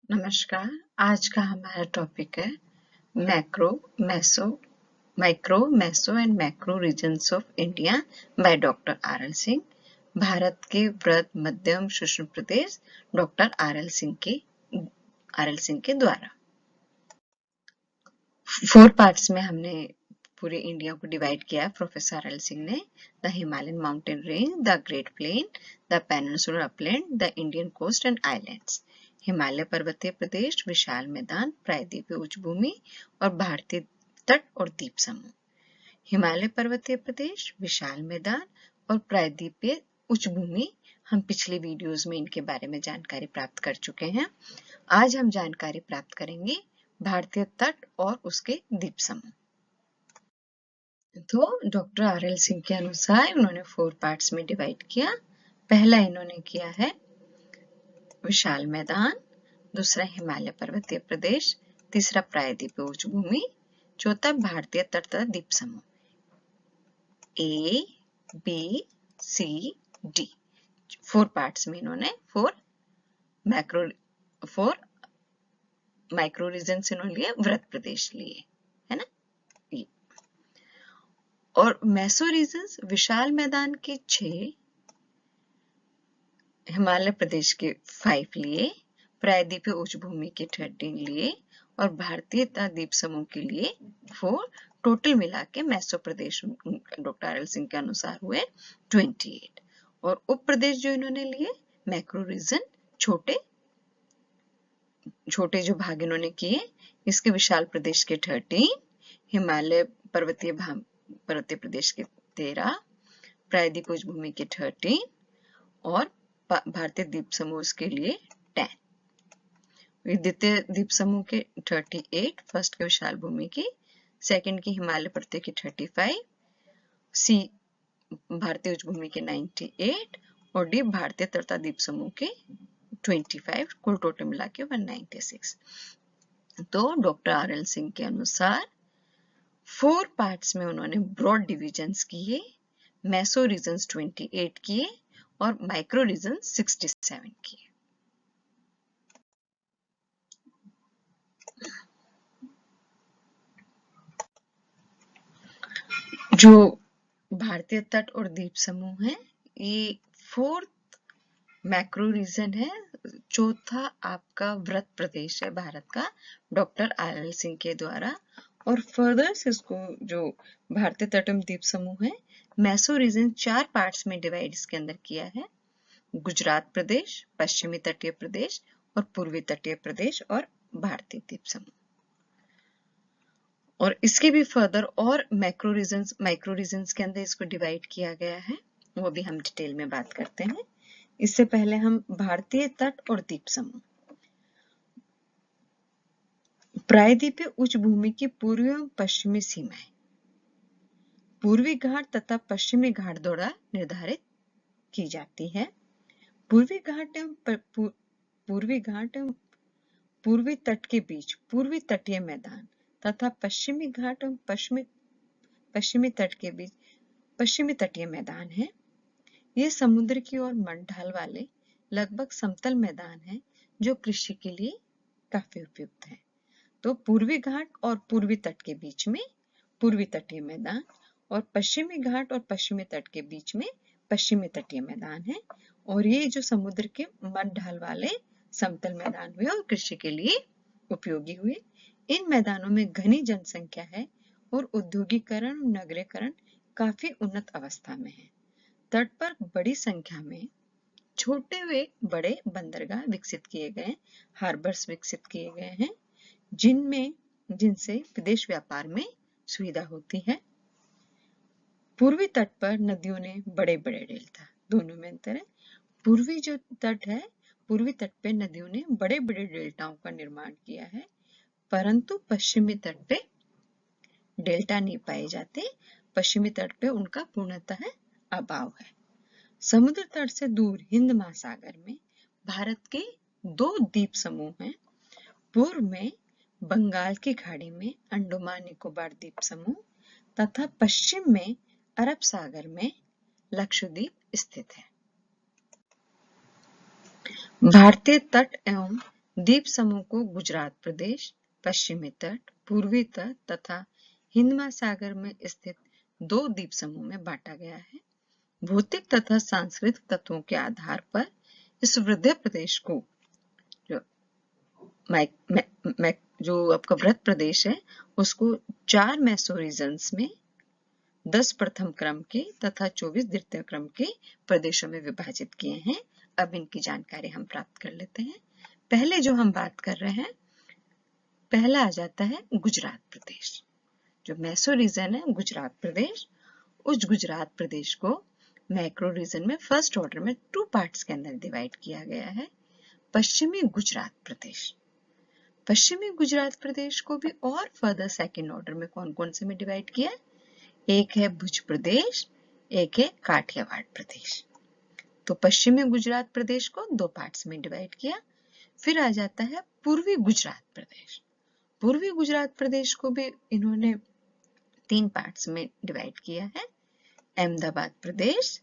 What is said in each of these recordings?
नमस्कार। आज का हमारा टॉपिक है macro meso micro meso and macro regions of India by doctor R L Singh. भारत के वृहद मध्यम सूक्ष्म प्रदेश डॉक्टर आर एल सिंह के द्वारा 4 पार्ट्स में हमने पूरे इंडिया को डिवाइड किया। प्रोफेसर आर एल सिंह ने the Himalayan mountain range, the great plain, the peninsular upland, the Indian coast and islands. Himalaya पर्वतीय प्रदेश, विशाल मैदान, प्रायद्वीपीय उच्च भूमि और भारतीय तट और द्वीप समूह। हिमालय पर्वतीय प्रदेश, विशाल मैदान और प्रायद्वीपीय उच्च भूमि, हम पिछले वीडियोस में इनके बारे में जानकारी प्राप्त कर चुके हैं। आज हम जानकारी प्राप्त करेंगे भारतीय तट और उसके द्वीप समूह। तो डॉक्टर आर एल सिंह के अनुसार उन्होंने 4 पार्ट्स में डिवाइड किया। पहला इन्होंने किया है विशाल मैदान, दूसरा हिमालय पर्वतीय प्रदेश, तीसरा प्रायद्वीपीय उच्च भूमि, चौथा भारतीय तट तथा द्वीप समूह। A B C D 4 parts में इन्होंने 4 माइक्रो रीजन्स इन्होंने लिए, वृहद प्रदेश लिए, है ना। और मैसो रीजन्स विशाल मैदान के 6, हिमालय प्रदेश के 5 लिए, प्रायद्वीपीय उच्च भूमि के 13 लिए और भारतीय द्वीप समूह के लिए 4। टोटल मिला के मैसो प्रदेश डॉक्टर आर एल सिंह के अनुसार हुए 28। और उप प्रदेश जो इन्होंने लिए मैक्रो रीजन, छोटे जो भाग इन्होंने किए, इसके विशाल प्रदेश के 13, हिमालय पर्वतीय प्रदेश के 13, प्रायद्वीपीय उच्च भूमि के 13 और भारतीय द्वीप समूह के लिए 10। द्वितीय द्वीप समूह के 38, फर्स्ट के विशाल भूमि की, सेकंड की हिमालय पर्वतीय के 35, सी भारतीय उच्च भूमि के 98 और डी भारतीय तट द्वीप समूह के 25। कुल टोटल मिला के 196। तो डॉक्टर आर एल सिंह के अनुसार 4 पार्ट्स में उन्होंने ब्रॉड डिविजन्स किए, मैसो रीजन्स 28 किए और माइक्रो रीजन 67 किए। जो भारतीय तट और द्वीप समूह है, ये 4th मैक्रो रीजन है, चौथा आपका वृहद प्रदेश है भारत का डॉक्टर आर एल सिंह के द्वारा। और फर्दर इसको जो भारतीय तट एवं द्वीप समूह है, मैसो रीजन 4 पार्ट्स में डिवाइड इसके अंदर किया है, गुजरात प्रदेश, पश्चिमी तटीय प्रदेश और पूर्वी तटीय प्रदेश और भारतीय द्वीप समूह। और इसके भी फर्दर और माइक्रो रीजन्स के अंदर इसको डिवाइड किया गया है, वो भी हम डिटेल में बात करते हैं। इससे पहले हम भारतीय तट और द्वीप समूह। प्रायद्वीपीय उच्च भूमि की पूर्वी एवं पश्चिमी सीमाएं पूर्वी घाट तथा पश्चिमी घाट द्वारा निर्धारित की जाती है। पूर्वी घाट एवं पूर्वी तट के बीच पूर्वी तटीय मैदान तथा पश्चिमी घाट एवं पश्चिमी तट के बीच पश्चिमी तटीय मैदान है। ये समुद्र की ओर मड्ढाल वाले लगभग समतल मैदान है जो कृषि के लिए काफी उपयुक्त है। तो पूर्वी घाट और पूर्वी तट के बीच में पूर्वी तटीय मैदान और पश्चिमी घाट और पश्चिमी तट के बीच में पश्चिमी तटीय मैदान है। और ये जो समुद्र के मड्ढाल वाले समतल मैदान हुए और कृषि के लिए उपयोगी हुए। इन मैदानों में घनी जनसंख्या है और औद्योगिकरण और नगरीकरण काफी उन्नत अवस्था में है। तट पर बड़ी संख्या में छोटे व बड़े बंदरगाह विकसित किए गए, हार्बर्स विकसित किए गए हैं, जिनसे विदेश व्यापार में सुविधा होती है। पूर्वी तट पर नदियों ने बड़े बड़े डेल्टा, दोनों में अंतर है। पूर्वी जो तट है, पूर्वी तट पे नदियों ने बड़े बड़े डेल्टाओं का निर्माण किया है, परंतु पश्चिमी तट पे डेल्टा नहीं पाए जाते। पश्चिमी तट पे उनका पूर्णतः अभाव है। समुद्र तट से दूर हिंद महासागर में भारत के 2 द्वीप समूह हैं। पूर्व में बंगाल की खाड़ी में अंडमान निकोबार द्वीप समूह तथा पश्चिम में अरब सागर में लक्षद्वीप स्थित है। भारतीय तट एवं द्वीप समूह को गुजरात प्रदेश, पश्चिमी तट, पूर्वी तट तथा हिंद महासागर में स्थित 2 द्वीप समूह में बांटा गया है। भौतिक तथा सांस्कृतिक तत्वों के आधार पर इस वृद्ध प्रदेश को जो आपका वृहद प्रदेश है उसको 4 मेसो रीजन्स में 10 प्रथम क्रम के तथा 24 द्वितीय क्रम के प्रदेशों में विभाजित किए हैं। अब इनकी जानकारी हम प्राप्त कर लेते हैं। पहले जो हम बात कर रहे हैं, पहला आ जाता है गुजरात प्रदेश। जो मेसो रीजन है गुजरात प्रदेश, उस गुजरात प्रदेश को मैक्रो रीजन में फर्स्ट ऑर्डर में 2 पार्ट्स के अंदर डिवाइड किया गया है। पश्चिमी गुजरात प्रदेश, पश्चिमी गुजरात प्रदेश को भी और फर्दर सेकंड ऑर्डर में कौन कौन से में डिवाइड किया है? एक है भुज प्रदेश, एक है काठियावाड़ प्रदेश। तो पश्चिमी गुजरात प्रदेश को 2 पार्ट्स में डिवाइड किया। फिर आ जाता है पूर्वी गुजरात प्रदेश। पूर्वी गुजरात प्रदेश को भी इन्होंने 3 पार्ट्स में डिवाइड किया है। अहमदाबाद प्रदेश,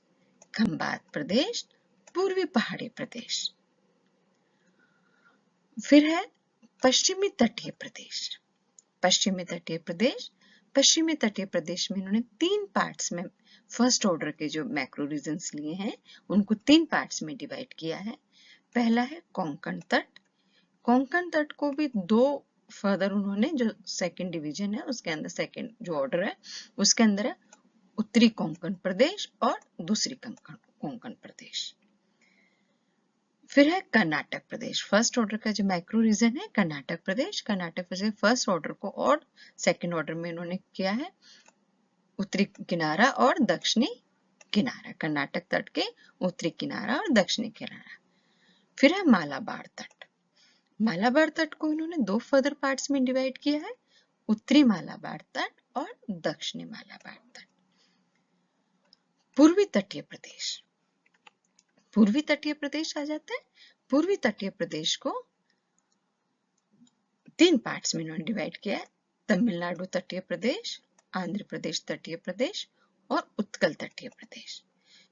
खंबात प्रदेश, पूर्वी पहाड़ी प्रदेश। फिर है पश्चिमी तटीय प्रदेश। पश्चिमी तटीय प्रदेश, पश्चिमी तटीय प्रदेश में इन्होंने 3 पार्ट्स में फर्स्ट ऑर्डर के जो मैक्रो रीजन्स लिए हैं उनको 3 पार्ट्स में डिवाइड किया है। पहला है कोंकण तट। कोंकण तट को भी 2 फर्दर उन्होंने जो सेकंड डिवीजन है उसके अंदर सेकंड जो ऑर्डर है उसके अंदर है उत्तरी कोंकण प्रदेश और दूसरी कोंकण प्रदेश। फिर है कर्नाटक प्रदेश। फर्स्ट ऑर्डर का जो मैक्रो रीजन है कर्नाटक प्रदेश। कर्नाटक प्रदेश फर्स्ट ऑर्डर को और सेकंड ऑर्डर में इन्होंने किया है उत्तरी किनारा और दक्षिणी किनारा, कर्नाटक तट के उत्तरी किनारा और दक्षिणी किनारा। फिर है मालाबार तट। मालाबार तट को इन्होंने 2 फर्दर पार्ट्स में डिवाइड किया है, उत्तरी मालाबार तट और दक्षिणी मालाबार तट। पूर्वी तटीय प्रदेश, पूर्वी तटीय प्रदेश आ जाता है। पूर्वी तटीय प्रदेश को 3 पार्ट्स में इन्होंने डिवाइड किया है, तमिलनाडु तटीय प्रदेश, आंध्र प्रदेश तटीय प्रदेश और उत्कल तटीय प्रदेश।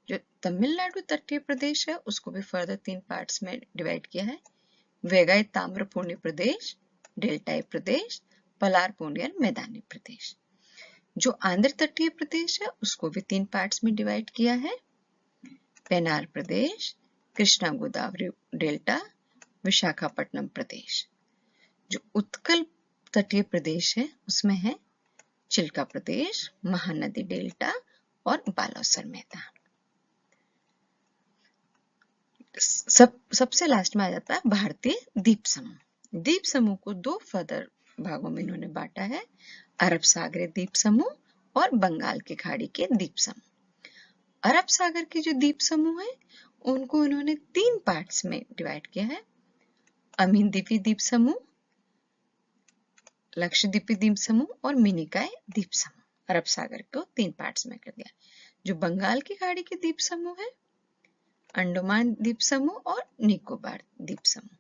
जो तमिलनाडु तटीय प्रदेश है उसको भी फर्दर 3 पार्ट्स में डिवाइड किया है, वेगाई ताम्रपूर्णी प्रदेश, डेल्टाई प्रदेश, पलारपूर्णी और मैदानी प्रदेश। जो आंध्र तटीय प्रदेश है उसको भी 3 पार्ट्स में डिवाइड किया है, पेनार प्रदेश, कृष्णा गोदावरी डेल्टा, विशाखापट्टनम प्रदेश। जो उत्कल तटीय प्रदेश है उसमें है चिल्का प्रदेश, महानदी डेल्टा और बालासर मैदान। सबसे लास्ट में आ जाता है भारतीय द्वीप समूह। द्वीप समूह को 2 फर्दर भागों में इन्होंने बांटा है, अरब सागरीय द्वीप समूह और बंगाल की खाड़ी के द्वीप समूह। अरब सागर के जो द्वीप समूह है उनको इन्होंने 3 पार्ट्स में डिवाइड किया है, अमीन द्वीपी द्वीप समूह, लक्षद्वीपी द्वीप समूह और मिनिकॉय द्वीप समूह। अरब सागर को 3 पार्ट्स में कर दिया। जो बंगाल की खाड़ी के द्वीप समूह है, अंडमान द्वीप समूह और निकोबार द्वीप समूह।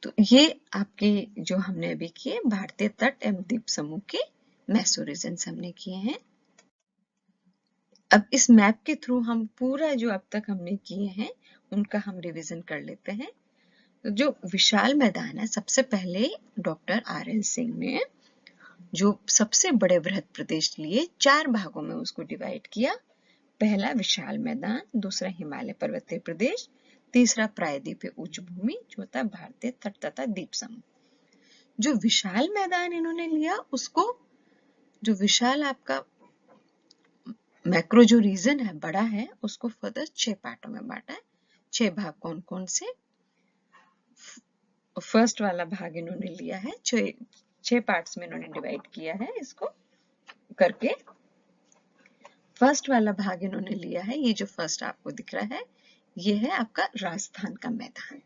तो ये आपके जो हमने अभी किए भारतीय तट एवं द्वीप समूह के मेसो रीजन्स हमने किए हैं। अब इस मैप के थ्रू हम पूरा जो अब तक हमने किए हैं उनका हम रिवीजन कर लेते हैं। तो जो विशाल मैदान है, सबसे पहले डॉक्टर RL सिंह ने जो सबसे बड़े वृहद प्रदेश लिए 4 भागों में उसको डिवाइड किया। पहला विशाल मैदान, दूसरा हिमालय पर्वतीय प्रदेश, तीसरा प्रायद्वीपीय उच्च भूमि, चौथा भारतीय तट तथा द्वीप समूह। जो विशाल मैदान इन्होंने लिया उसको, जो विशाल आपका मैक्रो जो रीजन है बड़ा है उसको फर्दर 6 पार्टों में बांटा है। 6 भाग कौन कौन से? फर्स्ट वाला भाग इन्होंने लिया है, 6 पार्ट्स में इन्होंने डिवाइड किया है इसको करके। फर्स्ट वाला भाग इन्होंने लिया है, ये जो फर्स्ट आपको दिख रहा है ये है आपका राजस्थान का मैदान।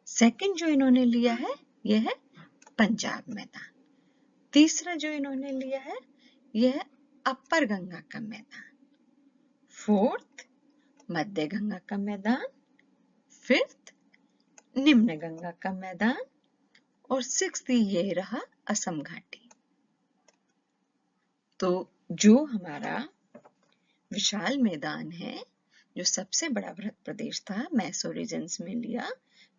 सेकंड जो इन्होंने लिया है ये है पंजाब मैदान। तीसरा जो इन्होंने लिया है ये है अपर गंगा का मैदान। फोर्थ मध्य गंगा का मैदान, फिफ्थ निम्न गंगा का मैदान और सिक्स्थ ये रहा असम घाटी। तो जो हमारा विशाल मैदान है जो सबसे बड़ा प्रदेश था मैसो रीजन्स में लिया।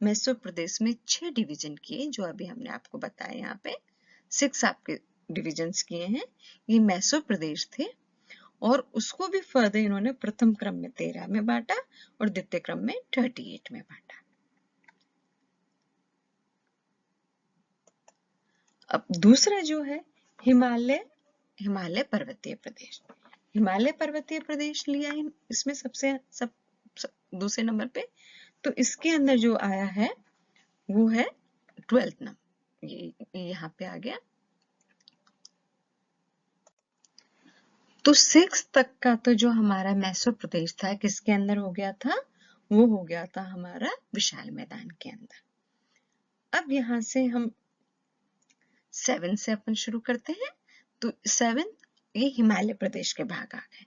मैसो प्रदेश में 6 डिवीजन किए, जो अभी हमने आपको बताया, यहाँ पे 6 आपके डिविजन्स किए हैं। ये मैसो प्रदेश थे और उसको भी फर्दर इन्होंने प्रथम क्रम में 13 में बांटा और द्वितीय क्रम में 38 में बांटा। अब दूसरा जो है हिमालय पर्वतीय प्रदेश। हिमालय पर्वतीय प्रदेश लिया है इसमें सब दूसरे नंबर पे। तो इसके अंदर जो आया है वो है 12th नंबर, ये यहाँ पे आ गया। तो 6 तक का तो जो हमारा मैसो प्रदेश था किसके अंदर हो गया था, वो हो गया था हमारा विशाल मैदान के अंदर। अब यहाँ से हम 7 से अपन शुरू करते हैं। तो 7 ये हिमालय प्रदेश के भाग आ गए।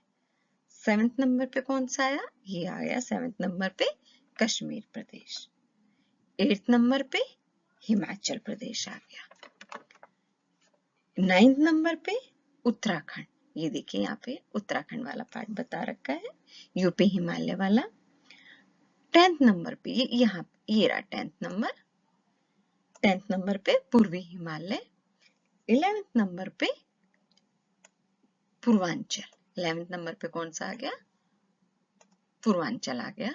7th नंबर पे कौन सा आया, ये आया 7th नंबर पे कश्मीर प्रदेश। 8th नंबर पे हिमाचल प्रदेश आ गया। 9th नंबर पे उत्तराखंड, ये देखिए यहाँ पे उत्तराखंड वाला पार्ट बता रखा है, यूपी हिमालय वाला। 10th नंबर पे ये रहा 10th नंबर। 10th नंबर पे पूर्वी हिमालय। 11th नंबर पे पूर्वांचल। 11th नंबर पे कौन सा आ गया, पूर्वांचल आ गया।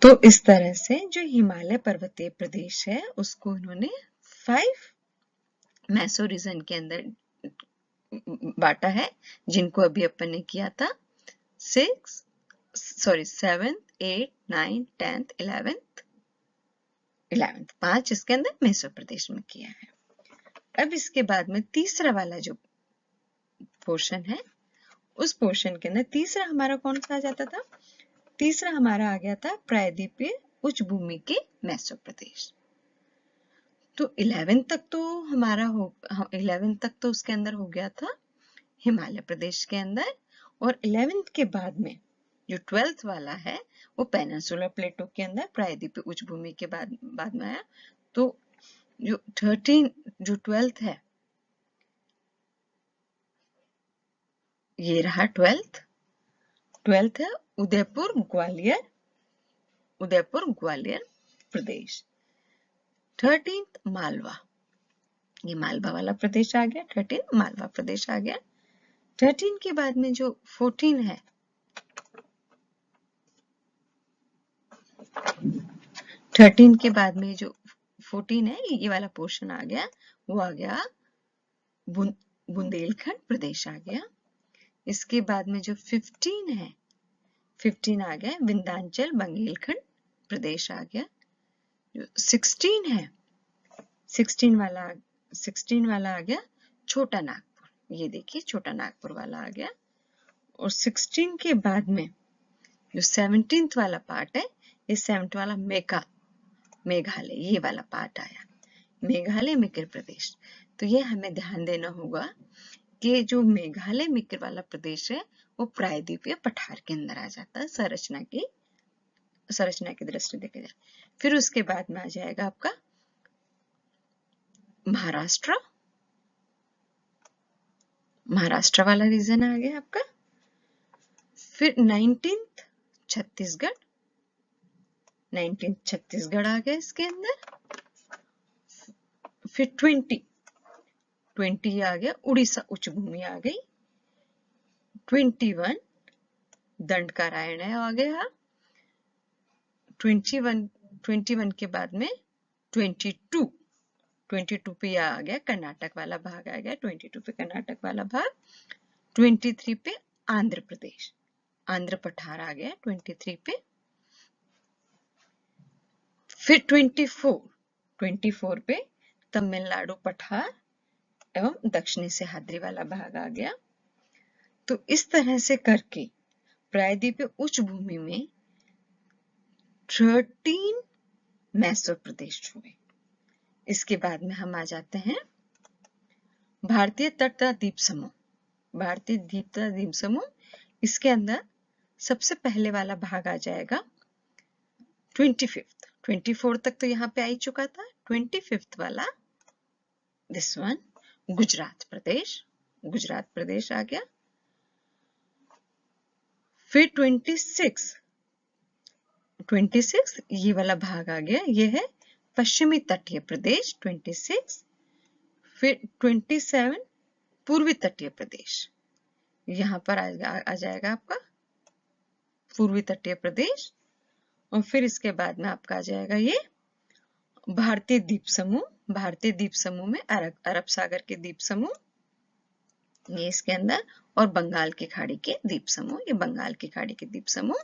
तो इस तरह से जो हिमालय पर्वतीय प्रदेश है उसको इन्होंने 5 मैसो रीजन के अंदर बांटा है, जिनको अभी अपन ने किया था 7th, 8th, 9th, 10th, 11th 5 इसके अंदर मैसो प्रदेश में किया है। अब इसके बाद में तीसरा वाला जो पोर्शन है, उस पोर्शन के अंदर तीसरा हमारा कौन सा आ जाता था, तीसरा हमारा आ गया था प्रायद्वीपीय उच्च भूमि के मैसो प्रदेश। तो 11 तक तो हमारा 11 तक तो उसके अंदर हो गया था हिमालय प्रदेश के अंदर। और 11th के बाद में जो 12th वाला है वो पेनिनसुलर प्लेटो के अंदर प्रायद्वीपीय उच्च भूमि के बाद में आया। तो जो 12th है ये रहा 12th है उदयपुर ग्वालियर प्रदेश। 13th मालवा, ये मालवा वाला प्रदेश आ गया। 13 मालवा प्रदेश आ गया। 13 के बाद में जो 14 है, 13 के बाद में जो 14 है ये वाला पोर्शन आ गया, वो आ गया बुंदेलखंड प्रदेश आ गया। इसके बाद में जो 15 है, 15 आ गया विंध्याचल बंदेलखंड प्रदेश आ गया। जो 16 है, 16 वाला आ गया छोटा नागपुर, ये देखिए छोटा नागपुर वाला आ गया। और 16 के बाद में जो 17th वाला पार्ट है, ये 7th वाला मेघालय ये वाला पार्ट आया, मेघालय मिक्र प्रदेश। तो ये हमें ध्यान देना होगा कि जो मेघालय मिक्र वाला प्रदेश है वो प्रायद्वीपीय पठार के अंदर आ जाता है संरचना की दृष्टि देखा जाए। फिर उसके बाद में आ जाएगा आपका महाराष्ट्र वाला रीजन आ गया आपका। फिर 19th छत्तीसगढ़ आ गया इसके अंदर। फिर 20 आ गया उड़ीसा उच्च भूमि आ गई। 21 दंडकारण्य आ गया। 21 के बाद में 22 पे आ गया कर्नाटक वाला भाग आ गया। 22 पे कर्नाटक वाला भाग। 23 पे आंध्र पठार आ गया 23 पे। फिर 24 पे तमिलनाडु पठार एवं दक्षिणी सह्याद्री वाला भाग आ गया। तो इस तरह से करके प्रायद्वीपीय उच्च भूमि में 13 मैसो प्रदेश हुए। इसके बाद में हम आ जाते हैं भारतीय तट द्वीप समूह। इसके अंदर सबसे पहले वाला भाग आ जाएगा 24 तक तो यहाँ पे आ ही चुका था। 25 वाला दिस वन गुजरात प्रदेश आ गया। फिर 26 ये वाला भाग आ गया, ये है पश्चिमी तटीय प्रदेश 26। फिर 27 पूर्वी तटीय प्रदेश, यहाँ पर आ जाएगा आपका पूर्वी तटीय प्रदेश। और फिर इसके बाद में आपका आ जाएगा ये भारतीय द्वीप समूह। भारतीय द्वीप समूह में अरब सागर के द्वीप समूह ये इसके अंदर, और बंगाल की खाड़ी के द्वीप समूह, ये बंगाल की खाड़ी के द्वीप समूह।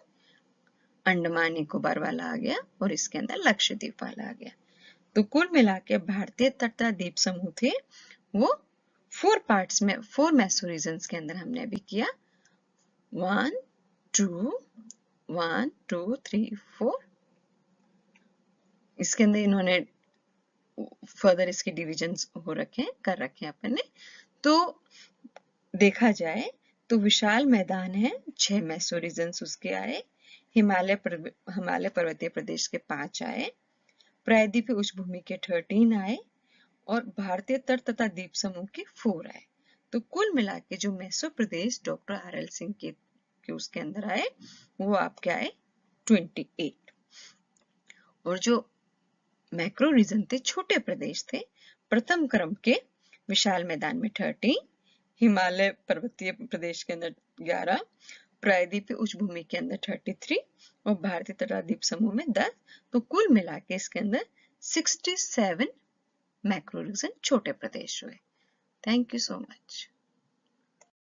अंडमान निकोबार वाला आ गया और इसके अंदर लक्षद्वीप वाला आ गया। तो कुल मिला के भारतीय तट द्वीप समूह थे वो 4 पार्ट्स में, 4 मैसो रीजन्स के अंदर हमने अभी किया। 1 2 3 4। इसके अंदर इन्होंने फर्दर इसके डिविजन्स हो रखे हैं, कर रखे हैं अपन ने। तो देखा जाए तो विशाल मैदान है, 6 मैसो रीजन्स उसके आए। हिमालय पर्वतीय प्रदेश के 5 आए। प्रायद्वीपीय उच्च भूमि के 13 आए और भारतीय तट तथा द्वीप समूह के 4 आए। तो कुल मिला के जो मैसो प्रदेश डॉक्टर RL सिंह के उसके अंदर आए वो आपके आए 28। और जो मैक्रो रीजन थे, छोटे प्रदेश थे, प्रथम क्रम के विशाल मैदान में 13, हिमालय पर्वतीय प्रदेश के अंदर 11, प्रायद्वीपीय उच्च भूमि के अंदर 33 और भारतीय तट द्वीप समूह में 10। तो कुल मिला के इसके अंदर 67 मैक्रो रीजन छोटे प्रदेश हुए। Thank you so much.